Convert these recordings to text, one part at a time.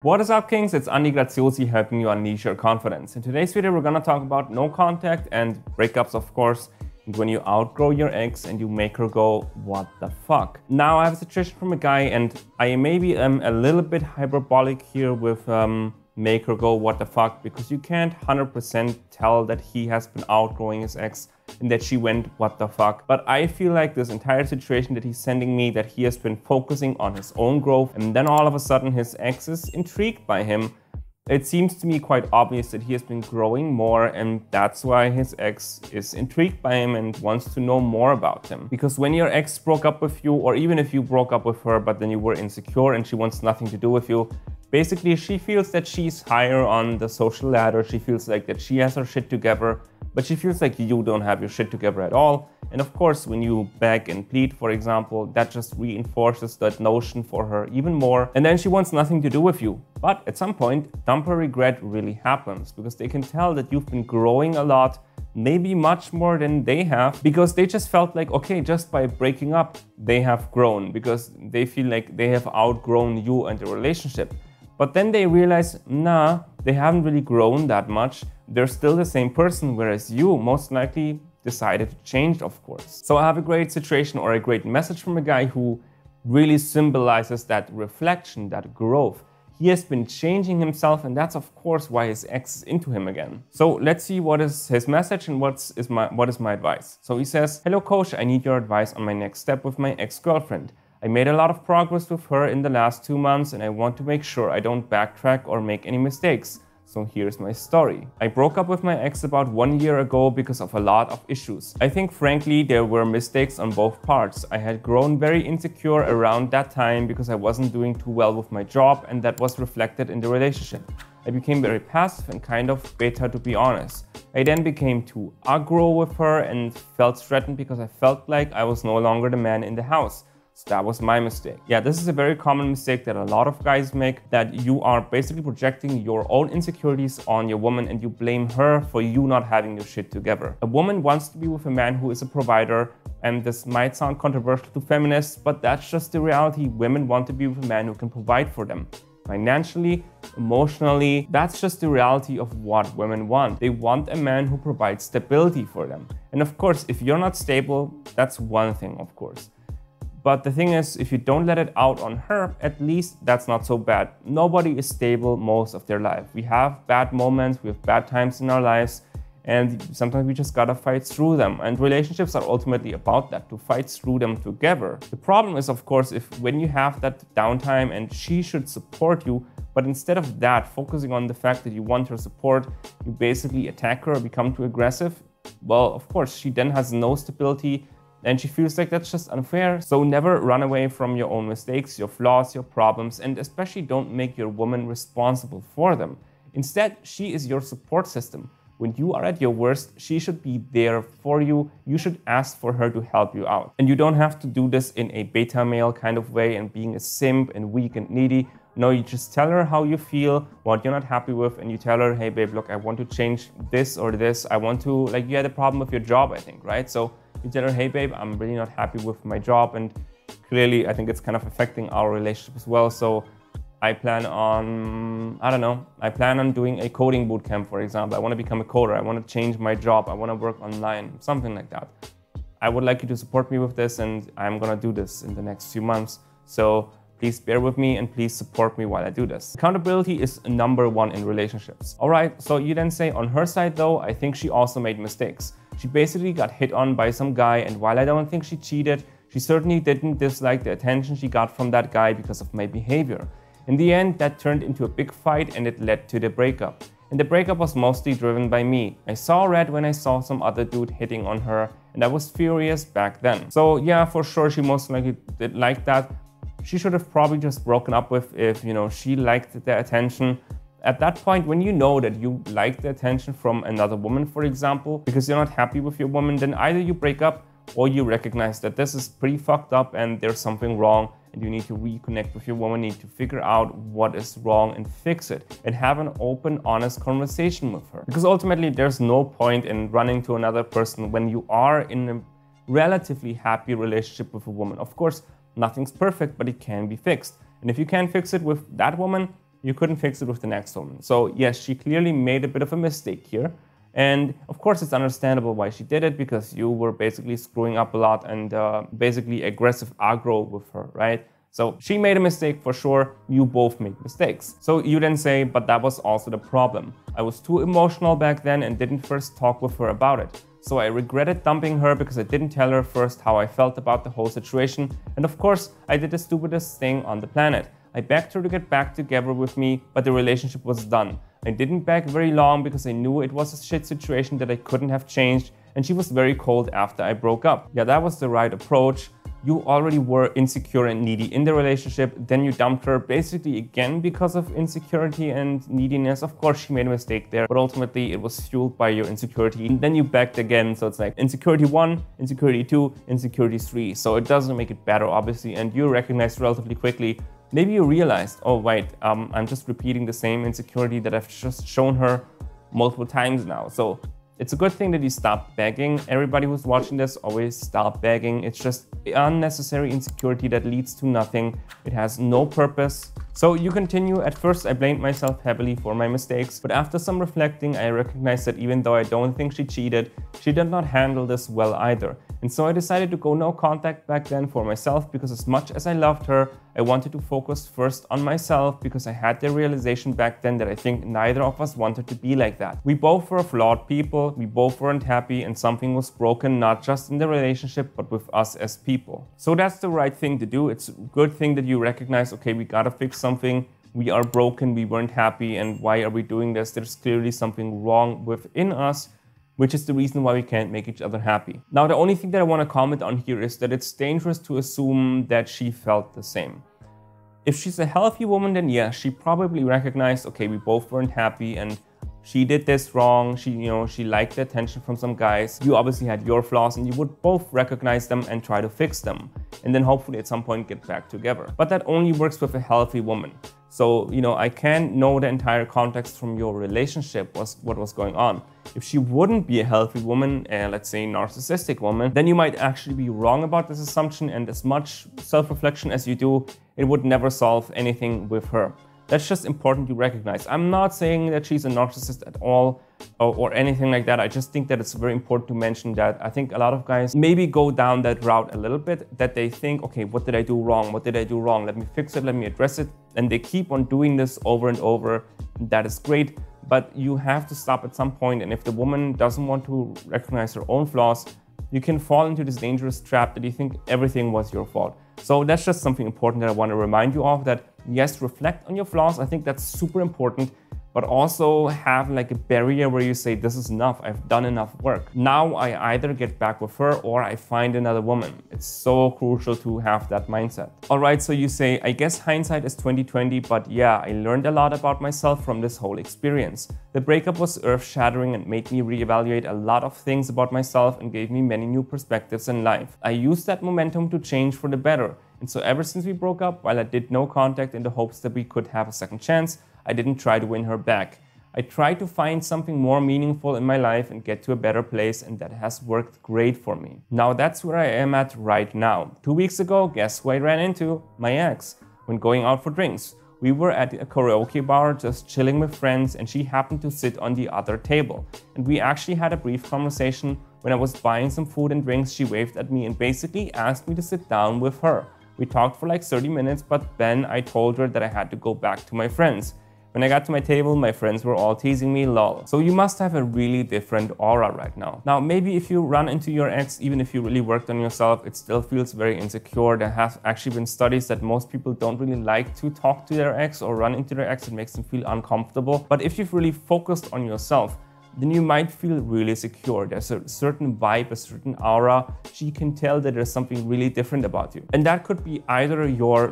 What is up, Kings? It's Andi Graziosi helping you unleash your confidence. In today's video, we're gonna talk about no contact and breakups, of course, and when you outgrow your ex and you make her go, what the fuck? Now, I have a situation from a guy, and I maybe am a little bit hyperbolic here with make her go, what the fuck, because you can't 100% tell that he has been outgrowing his ex and that she went, what the fuck. But I feel like this entire situation that he's sending me, that he has been focusing on his own growth, and then all of a sudden his ex is intrigued by him. It seems to me quite obvious that he has been growing more, and that's why his ex is intrigued by him and wants to know more about him. Because when your ex broke up with you, or even if you broke up with her, but then you were insecure and she wants nothing to do with you, basically she feels that she's higher on the social ladder. She feels like that she has her shit together, but she feels like you don't have your shit together at all. And of course, when you beg and plead, for example, that just reinforces that notion for her even more. And then she wants nothing to do with you. But at some point, dumper regret really happens, because they can tell that you've been growing a lot, maybe much more than they have, because they just felt like, okay, just by breaking up, they have grown, because they feel like they have outgrown you and the relationship. But then they realize, nah, they haven't really grown that much. They're still the same person, whereas you most likely decided to change, of course. So I have a great situation or a great message from a guy who really symbolizes that reflection, that growth. He has been changing himself, and that's of course why his ex is into him again. So let's see what is his message and what is my advice. So he says, "Hello coach, I need your advice on my next step with my ex-girlfriend. I made a lot of progress with her in the last 2 months, and I want to make sure I don't backtrack or make any mistakes. So here's my story. I broke up with my ex about 1 year ago because of a lot of issues. I think frankly there were mistakes on both parts. I had grown very insecure around that time because I wasn't doing too well with my job, and that was reflected in the relationship. I became very passive and kind of bitter, to be honest. I then became too aggro with her and felt threatened because I felt like I was no longer the man in the house. So that was my mistake." Yeah, this is a very common mistake that a lot of guys make, that you are basically projecting your own insecurities on your woman and you blame her for you not having your shit together. A woman wants to be with a man who is a provider, and this might sound controversial to feminists, but that's just the reality. Women want to be with a man who can provide for them. Financially, emotionally, that's just the reality of what women want. They want a man who provides stability for them. And of course, if you're not stable, that's one thing, of course. But the thing is, if you don't let it out on her, at least that's not so bad. Nobody is stable most of their life. We have bad moments, we have bad times in our lives, and sometimes we just gotta fight through them. And relationships are ultimately about that, to fight through them together. The problem is, of course, if when you have that downtime and she should support you, but instead of that, focusing on the fact that you want her support, you basically attack her or become too aggressive, well, of course, she then has no stability, and she feels like that's just unfair. So never run away from your own mistakes, your flaws, your problems, and especially don't make your woman responsible for them. Instead, she is your support system. When you are at your worst, she should be there for you. You should ask for her to help you out. And you don't have to do this in a beta male kind of way and being a simp and weak and needy. No, you just tell her how you feel, what you're not happy with, and you tell her, hey babe, look, I want to change this or this. I want to, like, you had a problem with your job, I think, right? So you tell her, hey babe, I'm really not happy with my job, and clearly I think it's kind of affecting our relationship as well. So I plan on, I don't know, I plan on doing a coding bootcamp, for example. I want to become a coder. I want to change my job. I want to work online, something like that. I would like you to support me with this, and I'm going to do this in the next few months. So please bear with me and please support me while I do this. Accountability is number one in relationships. All right, so you then say on her side though, I think she also made mistakes. She basically got hit on by some guy, and while I don't think she cheated, she certainly didn't dislike the attention she got from that guy because of my behavior. In the end, that turned into a big fight and it led to the breakup. And the breakup was mostly driven by me. I saw red when I saw some other dude hitting on her, and I was furious back then. So yeah, for sure, she most likely did like that. She should have probably just broken up with if, you know, she liked the attention. At that point, when you know that you like the attention from another woman, for example, because you're not happy with your woman, then either you break up or you recognize that this is pretty fucked up and there's something wrong and you need to reconnect with your woman, you need to figure out what is wrong and fix it and have an open, honest conversation with her. Because ultimately, there's no point in running to another person when you are in a relatively happy relationship with a woman. Of course, nothing's perfect, but it can be fixed. And if you can't fix it with that woman, you couldn't fix it with the next woman. So yes, she clearly made a bit of a mistake here. And of course, it's understandable why she did it, because you were basically screwing up a lot and basically aggressive aggro with her, right? So she made a mistake for sure. You both make mistakes. So you then say, but that was also the problem. I was too emotional back then and didn't first talk with her about it. So I regretted dumping her because I didn't tell her first how I felt about the whole situation. And of course, I did the stupidest thing on the planet. I begged her to get back together with me, but the relationship was done. I didn't beg very long because I knew it was a shit situation that I couldn't have changed, and she was very cold after I broke up. Yeah, that was the right approach. You already were insecure and needy in the relationship, then you dumped her basically again because of insecurity and neediness. Of course, she made a mistake there, but ultimately it was fueled by your insecurity. And then you begged again, so it's like insecurity 1, insecurity 2, insecurity 3. So it doesn't make it better, obviously, and you recognized relatively quickly. Maybe you realized, oh wait, I'm just repeating the same insecurity that I've just shown her multiple times now. So it's a good thing that you stop begging. Everybody who's watching this, always stop begging. It's just unnecessary insecurity that leads to nothing. It has no purpose. So you continue. At first, I blamed myself heavily for my mistakes, but after some reflecting, I recognized that even though I don't think she cheated, she did not handle this well either. And so I decided to go no contact back then for myself, because as much as I loved her, I wanted to focus first on myself, because I had the realization back then that I think neither of us wanted to be like that. We both were flawed people, we both weren't happy, and something was broken, not just in the relationship, but with us as people. So that's the right thing to do. It's a good thing that you recognize, okay, we gotta fix something. We are broken, we weren't happy, and why are we doing this? There's clearly something wrong within us, which is the reason why we can't make each other happy. Now, the only thing that I want to comment on here is that it's dangerous to assume that she felt the same. If she's a healthy woman, then yeah, she probably recognized, okay, we both weren't happy and she did this wrong. She liked the attention from some guys. You obviously had your flaws and you would both recognize them and try to fix them. And then hopefully at some point get back together. But that only works with a healthy woman. So, I can't know the entire context from your relationship, what was going on. If she wouldn't be a healthy woman, let's say narcissistic woman, then you might actually be wrong about this assumption, and as much self-reflection as you do, it would never solve anything with her. That's just important to recognize. I'm not saying that she's a narcissist at all or anything like that. I just think that it's very important to mention that I think a lot of guys maybe go down that route a little bit, that they think, okay, what did I do wrong? What did I do wrong? Let me fix it, let me address it. And they keep on doing this over and over. That is great, but you have to stop at some point. And if the woman doesn't want to recognize her own flaws, you can fall into this dangerous trap that you think everything was your fault. So that's just something important that I want to remind you of, that yes, reflect on your flaws. I think that's super important, but also have like a barrier where you say, this is enough, I've done enough work. Now I either get back with her or I find another woman. It's so crucial to have that mindset. All right, so you say, I guess hindsight is 20/20, but yeah, I learned a lot about myself from this whole experience. The breakup was earth-shattering and made me reevaluate a lot of things about myself and gave me many new perspectives in life. I used that momentum to change for the better. And so ever since we broke up, while I did no contact in the hopes that we could have a second chance, I didn't try to win her back. I tried to find something more meaningful in my life and get to a better place, and that has worked great for me. Now that's where I am at right now. 2 weeks ago, guess who I ran into? My ex, when going out for drinks. We were at a karaoke bar just chilling with friends, and she happened to sit on the other table. And we actually had a brief conversation. When I was buying some food and drinks, she waved at me and basically asked me to sit down with her. We talked for like 30 minutes, but then I told her that I had to go back to my friends. When I got to my table, my friends were all teasing me, lol. So you must have a really different aura right now. Now, maybe if you run into your ex, even if you really worked on yourself, it still feels very insecure. There have actually been studies that most people don't really like to talk to their ex or run into their ex. It makes them feel uncomfortable. But if you've really focused on yourself, then you might feel really secure. There's a certain vibe, a certain aura. She can tell that there's something really different about you. And that could be either your,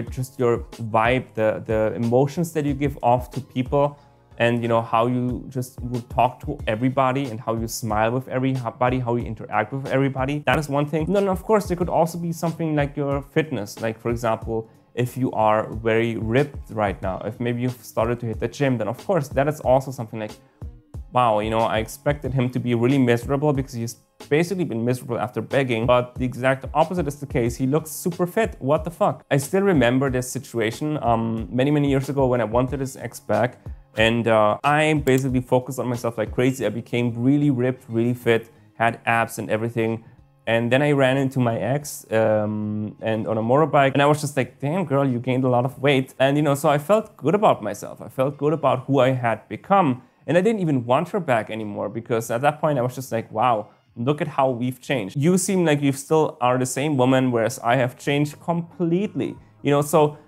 just your vibe, the emotions that you give off to people, and how you just would talk to everybody and how you smile with everybody, how you interact with everybody. That is one thing. Then of course there could also be something like your fitness. Like for example, if you are very ripped right now, if maybe you've started to hit the gym, then of course that is also something like, wow, I expected him to be really miserable because he's basically been miserable after begging, but the exact opposite is the case. He looks super fit. What the fuck? I still remember this situation many years ago when I wanted his ex back, and I basically focused on myself like crazy. I became really ripped, really fit, had abs and everything. And then I ran into my ex and on a motorbike, and I was just like, damn girl, you gained a lot of weight. And so I felt good about myself. I felt good about who I had become. And I didn't even want her back anymore, because at that point I was just like, wow, look at how we've changed. You seem like you still are the same woman, whereas I have changed completely. So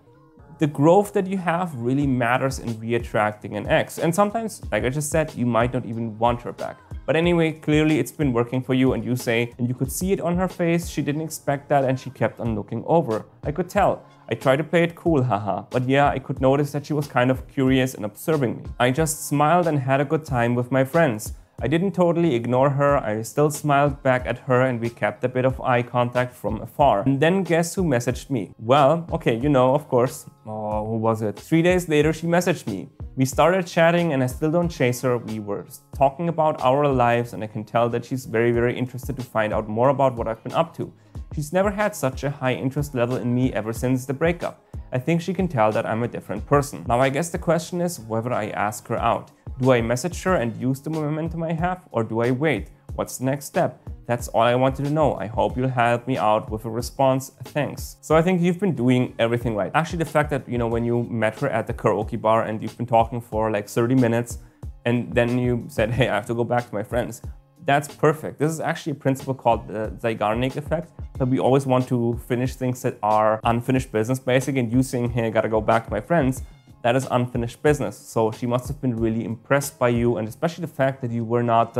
the growth that you have really matters in re-attracting an ex. And sometimes, like I just said, you might not even want her back. But anyway, clearly it's been working for you, and you say, and you could see it on her face, she didn't expect that and she kept on looking over. I could tell. I tried to play it cool, haha. But yeah, I could notice that she was kind of curious and observing me. I just smiled and had a good time with my friends. I didn't totally ignore her, I still smiled back at her, and we kept a bit of eye contact from afar. And then guess who messaged me? Well, okay, of course. Oh, who was it? 3 days later, she messaged me. We started chatting, and I still don't chase her. We were talking about our lives, and I can tell that she's very interested to find out more about what I've been up to. She's never had such a high interest level in me ever since the breakup. I think she can tell that I'm a different person. Now I guess the question is whether I ask her out. Do I message her and use the momentum I have, or do I wait? What's the next step? That's all I wanted to know. I hope you'll help me out with a response. Thanks. So I think you've been doing everything right. Actually, the fact that, when you met her at the karaoke bar and you've been talking for like 30 minutes and then you said, hey, I have to go back to my friends. That's perfect. This is actually a principle called the Zeigarnik effect, that we always want to finish things that are unfinished business, basically, and you saying, hey, I gotta go back to my friends, that is unfinished business. So she must have been really impressed by you, and especially the fact that you were not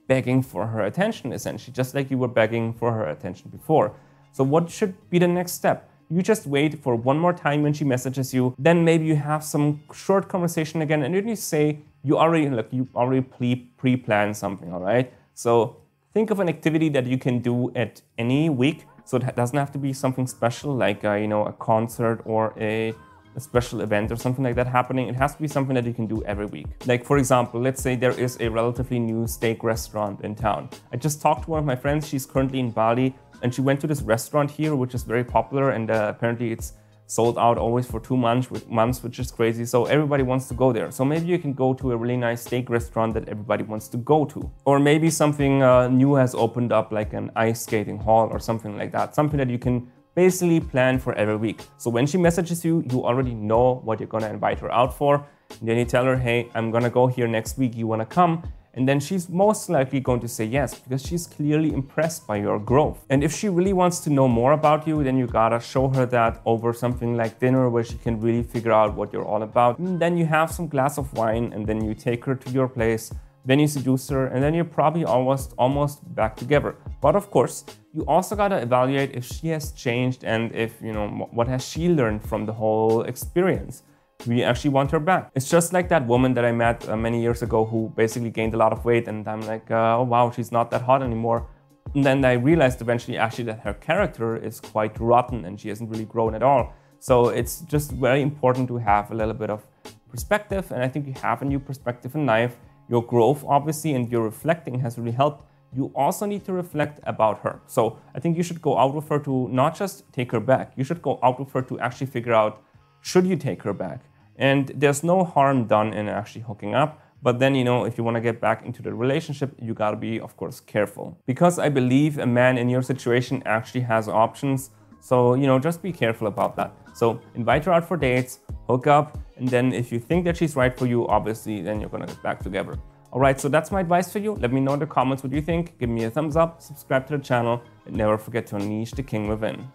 begging for her attention, essentially, just like you were begging for her attention before. So what should be the next step? You just wait for one more time when she messages you, then maybe you have some short conversation again, and then you say, you already pre-planned something, all right? So think of an activity that you can do at any week. So it doesn't have to be something special like a concert or a special event or something like that happening. It has to be something that you can do every week. Like for example, let's say there is a relatively new steak restaurant in town. I just talked to one of my friends, she's currently in Bali, and she went to this restaurant here, which is very popular, and apparently it's sold out always for 2 months, which is crazy. So everybody wants to go there. So maybe you can go to a really nice steak restaurant that everybody wants to go to. Or maybe something new has opened up, like an ice skating hall or something like that. Something that you can basically plan for every week. So when she messages you, you already know what you're gonna invite her out for. And then you tell her, hey, I'm gonna go here next week, you wanna come? And then she's most likely going to say yes, because she's clearly impressed by your growth. And if she really wants to know more about you, then you gotta show her that over something like dinner, where she can really figure out what you're all about. And then you have some glass of wine, and then you take her to your place, then you seduce her, and then you're probably almost back together. But of course, you also gotta evaluate if she has changed, and if, what has she learned from the whole experience. We actually want her back. It's just like that woman that I met many years ago who basically gained a lot of weight, and I'm like, oh wow, she's not that hot anymore. And then I realized eventually actually that her character is quite rotten and she hasn't really grown at all. So it's just very important to have a little bit of perspective, and I think you have a new perspective in life. Your growth obviously and your reflecting has really helped. You also need to reflect about her. So I think you should go out with her to not just take her back, you should go out with her to actually figure out, should you take her back? And there's no harm done in actually hooking up. But then, if you want to get back into the relationship, you got to be, of course, careful. Because I believe a man in your situation actually has options. So, just be careful about that. So invite her out for dates, hook up, and then if you think that she's right for you, obviously, then you're going to get back together. All right, so that's my advice for you. Let me know in the comments what you think. Give me a thumbs up, subscribe to the channel, and never forget to unleash the king within.